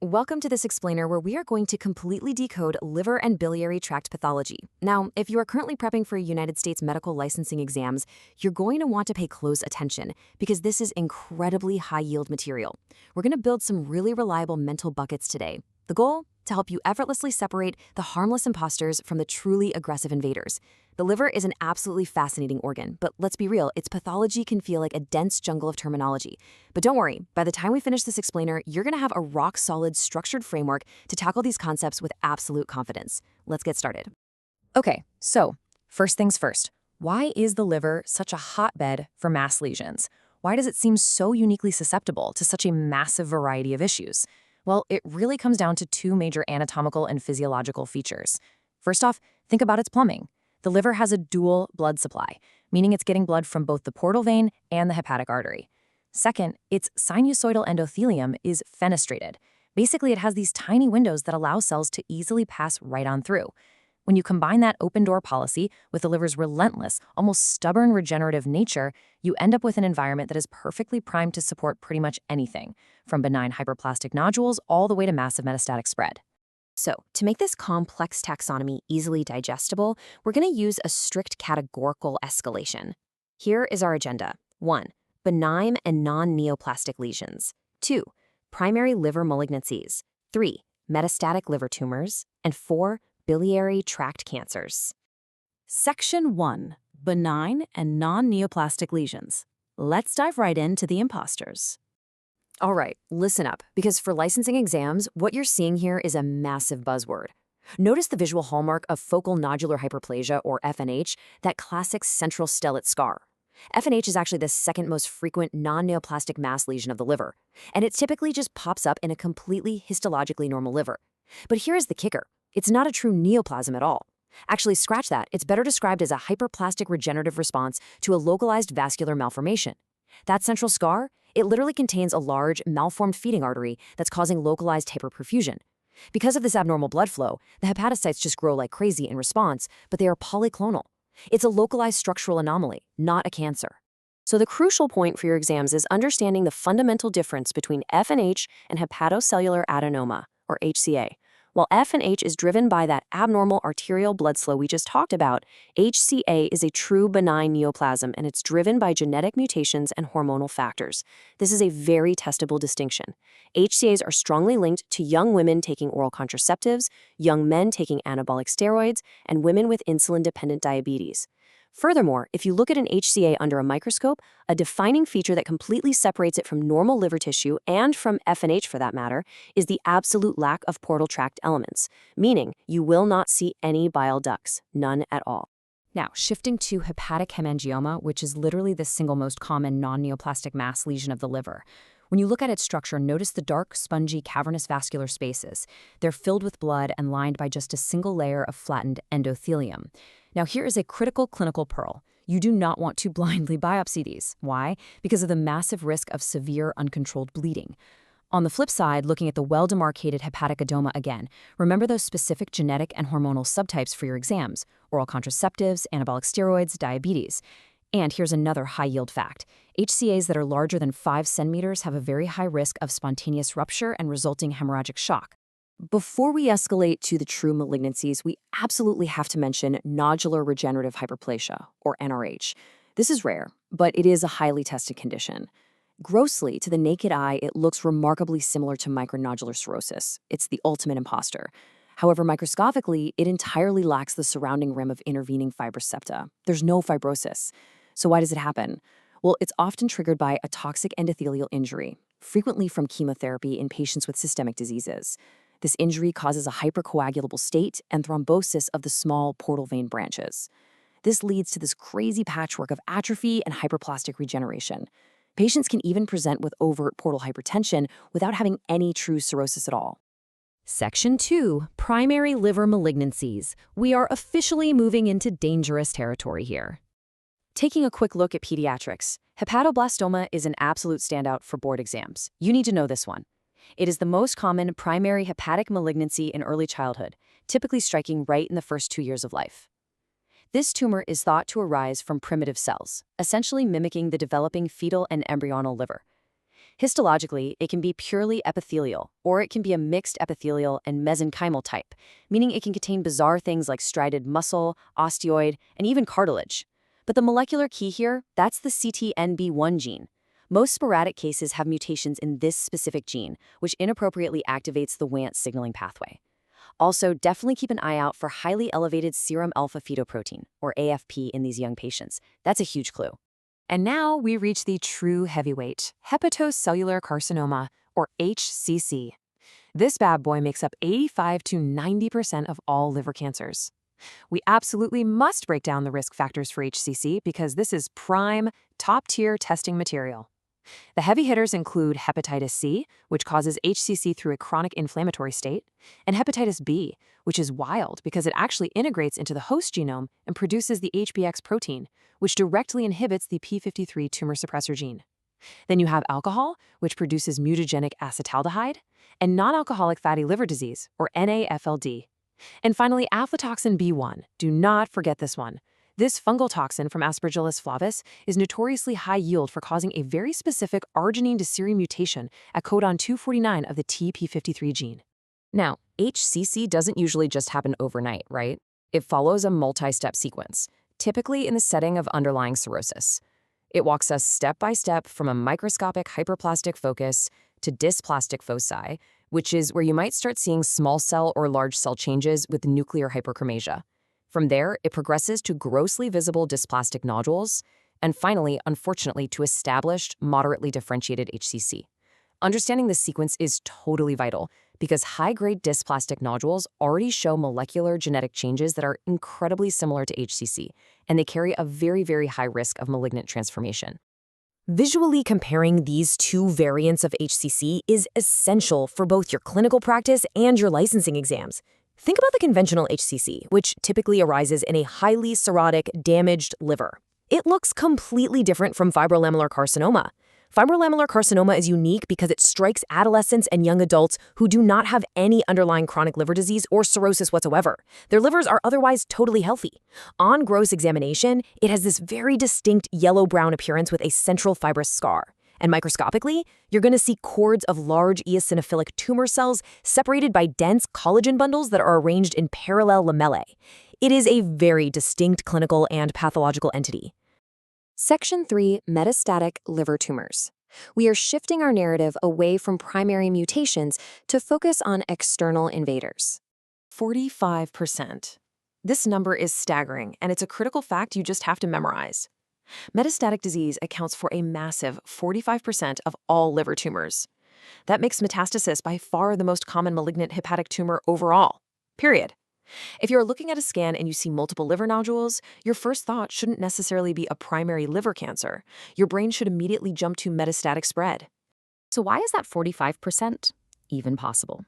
Welcome to this explainer where we are going to completely decode liver and biliary tract pathology. Now, if you are currently prepping for United States medical licensing exams, you're going to want to pay close attention because this is incredibly high-yield material. We're going to build some really reliable mental buckets today. The goal? To help you effortlessly separate the harmless imposters from the truly aggressive invaders. The liver is an absolutely fascinating organ, but let's be real, its pathology can feel like a dense jungle of terminology. But don't worry, by the time we finish this explainer, you're going to have a rock-solid, structured framework to tackle these concepts with absolute confidence. Let's get started. Okay, so first things first. Why is the liver such a hotbed for mass lesions? Why does it seem so uniquely susceptible to such a massive variety of issues? Well, it really comes down to two major anatomical and physiological features. First off, think about its plumbing. The liver has a dual blood supply, meaning it's getting blood from both the portal vein and the hepatic artery. Second, its sinusoidal endothelium is fenestrated. Basically, it has these tiny windows that allow cells to easily pass right on through. When you combine that open-door policy with the liver's relentless, almost stubborn regenerative nature, you end up with an environment that is perfectly primed to support pretty much anything, from benign hyperplastic nodules all the way to massive metastatic spread. So, to make this complex taxonomy easily digestible, we're going to use a strict categorical escalation. Here is our agenda. 1. Benign and non-neoplastic lesions. 2. Primary liver malignancies. 3. Metastatic liver tumors. And 4. Biliary tract cancers. Section 1. Benign and non-neoplastic lesions. Let's dive right into the imposters. All right, listen up, because for licensing exams, what you're seeing here is a massive buzzword. Notice the visual hallmark of focal nodular hyperplasia, or FNH, that classic central stellate scar. FNH is actually the second most frequent non-neoplastic mass lesion of the liver, and it typically just pops up in a completely histologically normal liver. But here's the kicker. It's not a true neoplasm at all. Actually, scratch that. It's better described as a hyperplastic regenerative response to a localized vascular malformation. That central scar, it literally contains a large, malformed feeding artery that's causing localized hyperperfusion. Because of this abnormal blood flow, the hepatocytes just grow like crazy in response, but they are polyclonal. It's a localized structural anomaly, not a cancer. So the crucial point for your exams is understanding the fundamental difference between FNH and hepatocellular adenoma, or HCA. While FNH is driven by that abnormal arterial blood flow we just talked about, HCA is a true benign neoplasm, and it's driven by genetic mutations and hormonal factors. This is a very testable distinction. HCAs are strongly linked to young women taking oral contraceptives, young men taking anabolic steroids, and women with insulin-dependent diabetes. Furthermore, if you look at an HCA under a microscope, a defining feature that completely separates it from normal liver tissue and from FNH for that matter is the absolute lack of portal tract elements, meaning you will not see any bile ducts, none at all. Now, shifting to hepatic hemangioma, which is literally the single most common non-neoplastic mass lesion of the liver. When you look at its structure, notice the dark, spongy, cavernous vascular spaces. They're filled with blood and lined by just a single layer of flattened endothelium. Now, here is a critical clinical pearl. You do not want to blindly biopsy these. Why? Because of the massive risk of severe uncontrolled bleeding. On the flip side, looking at the well-demarcated hepatic edema again, remember those specific genetic and hormonal subtypes for your exams: oral contraceptives, anabolic steroids, diabetes. And here's another high-yield fact. HCAs that are larger than 5 centimeters have a very high risk of spontaneous rupture and resulting hemorrhagic shock. Before we escalate to the true malignancies, we absolutely have to mention nodular regenerative hyperplasia, or NRH. This is rare, but it is a highly tested condition. Grossly, to the naked eye, it looks remarkably similar to micronodular cirrhosis. It's the ultimate imposter. However, microscopically, it entirely lacks the surrounding rim of intervening fibrous septa. There's no fibrosis. So why does it happen? Well, it's often triggered by a toxic endothelial injury, frequently from chemotherapy in patients with systemic diseases. This injury causes a hypercoagulable state and thrombosis of the small portal vein branches. This leads to this crazy patchwork of atrophy and hyperplastic regeneration. Patients can even present with overt portal hypertension without having any true cirrhosis at all. Section 2. Primary liver malignancies. We are officially moving into dangerous territory here. Taking a quick look at pediatrics, hepatoblastoma is an absolute standout for board exams. You need to know this one. It is the most common primary hepatic malignancy in early childhood, typically striking right in the first 2 years of life. This tumor is thought to arise from primitive cells, essentially mimicking the developing fetal and embryonal liver. Histologically, it can be purely epithelial, or it can be a mixed epithelial and mesenchymal type, meaning it can contain bizarre things like striated muscle, osteoid, and even cartilage. But the molecular key here, that's the CTNB1 gene. Most sporadic cases have mutations in this specific gene, which inappropriately activates the WANT signaling pathway. Also, definitely keep an eye out for highly elevated serum alpha-fetoprotein, or AFP, in these young patients. That's a huge clue. And now we reach the true heavyweight, hepatocellular carcinoma, or HCC. This bad boy makes up 85 to 90% of all liver cancers. We absolutely must break down the risk factors for HCC because this is prime, top-tier testing material. The heavy hitters include hepatitis C, which causes HCC through a chronic inflammatory state, and hepatitis B, which is wild because it actually integrates into the host genome and produces the HBx protein, which directly inhibits the p53 tumor suppressor gene. Then you have alcohol, which produces mutagenic acetaldehyde, and non-alcoholic fatty liver disease, or NAFLD. And finally, aflatoxin B1. Do not forget this one. This fungal toxin from Aspergillus flavus is notoriously high yield for causing a very specific arginine to serine mutation at codon 249 of the TP53 gene. Now, HCC doesn't usually just happen overnight, right? It follows a multi-step sequence, typically in the setting of underlying cirrhosis. It walks us step by step from a microscopic hyperplastic focus to dysplastic foci, which is where you might start seeing small cell or large cell changes with nuclear hyperchromasia. From there, it progresses to grossly visible dysplastic nodules, and finally, unfortunately, to established, moderately differentiated HCC. Understanding this sequence is totally vital because high-grade dysplastic nodules already show molecular genetic changes that are incredibly similar to HCC, and they carry a very, very high risk of malignant transformation. Visually comparing these two variants of HCC is essential for both your clinical practice and your licensing exams. Think about the conventional HCC, which typically arises in a highly cirrhotic, damaged liver. It looks completely different from fibrolamellar carcinoma. Fibrolamellar carcinoma is unique because it strikes adolescents and young adults who do not have any underlying chronic liver disease or cirrhosis whatsoever. Their livers are otherwise totally healthy. On gross examination, it has this very distinct yellow-brown appearance with a central fibrous scar. And microscopically, you're going to see cords of large eosinophilic tumor cells separated by dense collagen bundles that are arranged in parallel lamellae. It is a very distinct clinical and pathological entity. Section 3, Metastatic Liver Tumors. We are shifting our narrative away from primary mutations to focus on external invaders. 45%. This number is staggering, and it's a critical fact you just have to memorize. Metastatic disease accounts for a massive 45% of all liver tumors. That makes metastasis by far the most common malignant hepatic tumor overall, period. If you're looking at a scan and you see multiple liver nodules, your first thought shouldn't necessarily be a primary liver cancer. Your brain should immediately jump to metastatic spread. So why is that 45% even possible?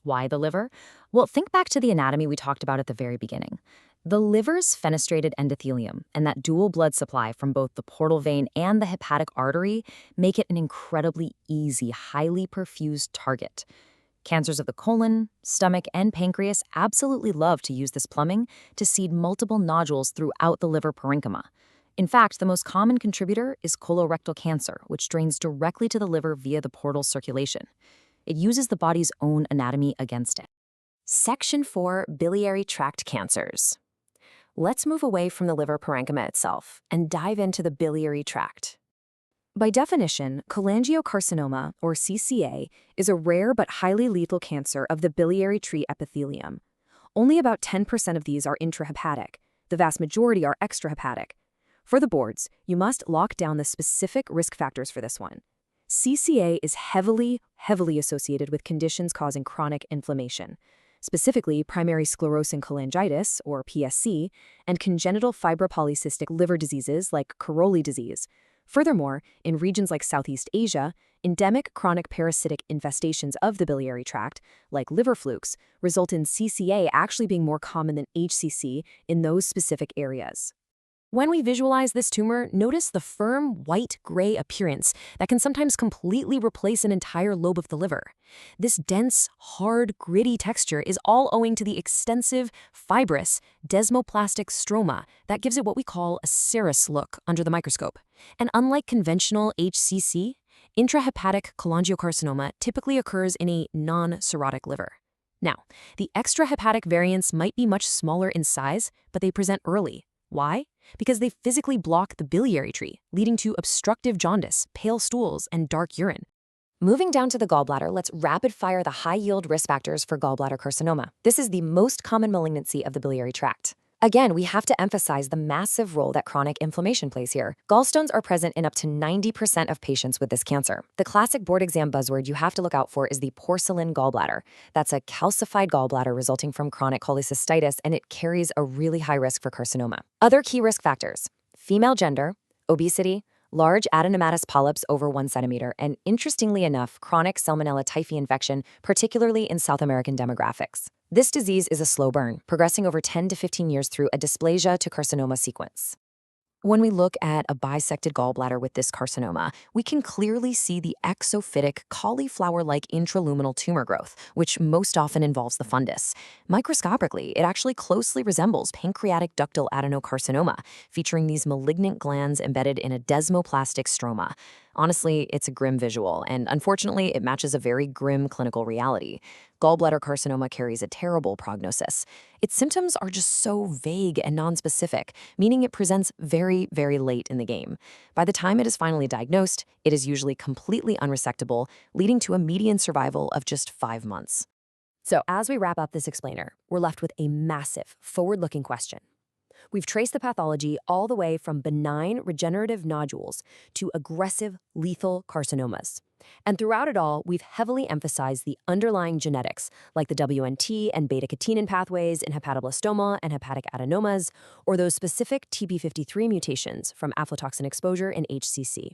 Why the liver? Well, think back to the anatomy we talked about at the very beginning. The liver's fenestrated endothelium and that dual blood supply from both the portal vein and the hepatic artery make it an incredibly easy, highly perfused target. Cancers of the colon, stomach, and pancreas absolutely love to use this plumbing to seed multiple nodules throughout the liver parenchyma. In fact, the most common contributor is colorectal cancer, which drains directly to the liver via the portal circulation. It uses the body's own anatomy against it. Section 4, Biliary Tract Cancers. Let's move away from the liver parenchyma itself and dive into the biliary tract. By definition, cholangiocarcinoma, or CCA, is a rare but highly lethal cancer of the biliary tree epithelium. Only about 10% of these are intrahepatic. The vast majority are extrahepatic. For the boards, you must lock down the specific risk factors for this one. CCA is heavily associated with conditions causing chronic inflammation, specifically primary sclerosing cholangitis, or PSC, and congenital fibropolycystic liver diseases like Caroli disease. Furthermore, in regions like Southeast Asia, endemic chronic parasitic infestations of the biliary tract, like liver flukes, result in CCA actually being more common than HCC in those specific areas. When we visualize this tumor, notice the firm white-gray appearance that can sometimes completely replace an entire lobe of the liver. This dense, hard, gritty texture is all owing to the extensive, fibrous, desmoplastic stroma that gives it what we call a serous look under the microscope. And unlike conventional HCC, Intrahepatic cholangiocarcinoma typically occurs in a non-cirrhotic liver. Now, the extrahepatic variants might be much smaller in size, but they present early. Why? Because they physically block the biliary tree, leading to obstructive jaundice, pale stools, and dark urine. Moving down to the gallbladder, let's rapid fire the high-yield risk factors for gallbladder carcinoma. This is the most common malignancy of the biliary tract. Again, we have to emphasize the massive role that chronic inflammation plays here. Gallstones are present in up to 90% of patients with this cancer. The classic board exam buzzword you have to look out for is the porcelain gallbladder. That's a calcified gallbladder resulting from chronic cholecystitis, and it carries a really high risk for carcinoma. Other key risk factors: female gender, obesity, large adenomatous polyps over 1 centimeter, and interestingly enough, chronic Salmonella typhi infection, particularly in South American demographics. This disease is a slow burn, progressing over 10 to 15 years through a dysplasia to carcinoma sequence. When we look at a bisected gallbladder with this carcinoma, we can clearly see the exophytic, cauliflower-like intraluminal tumor growth, which most often involves the fundus. Microscopically, it actually closely resembles pancreatic ductal adenocarcinoma, featuring these malignant glands embedded in a desmoplastic stroma. Honestly, it's a grim visual, and unfortunately, it matches a very grim clinical reality. Gallbladder carcinoma carries a terrible prognosis. Its symptoms are just so vague and nonspecific, meaning it presents very, very late in the game. By the time it is finally diagnosed, it is usually completely unresectable, leading to a median survival of just 5 months. So, as we wrap up this explainer, we're left with a massive, forward-looking question. We've traced the pathology all the way from benign regenerative nodules to aggressive lethal carcinomas. And throughout it all, we've heavily emphasized the underlying genetics, like the WNT and beta-catenin pathways in hepatoblastoma and hepatic adenomas, or those specific TP53 mutations from aflatoxin exposure in HCC.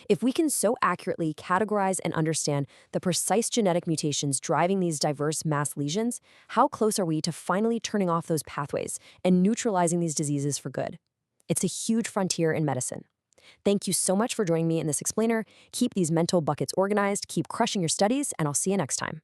If we can so accurately categorize and understand the precise genetic mutations driving these diverse mass lesions, how close are we to finally turning off those pathways and neutralizing these diseases for good? It's a huge frontier in medicine. Thank you so much for joining me in this explainer. Keep these mental buckets organized, keep crushing your studies, and I'll see you next time.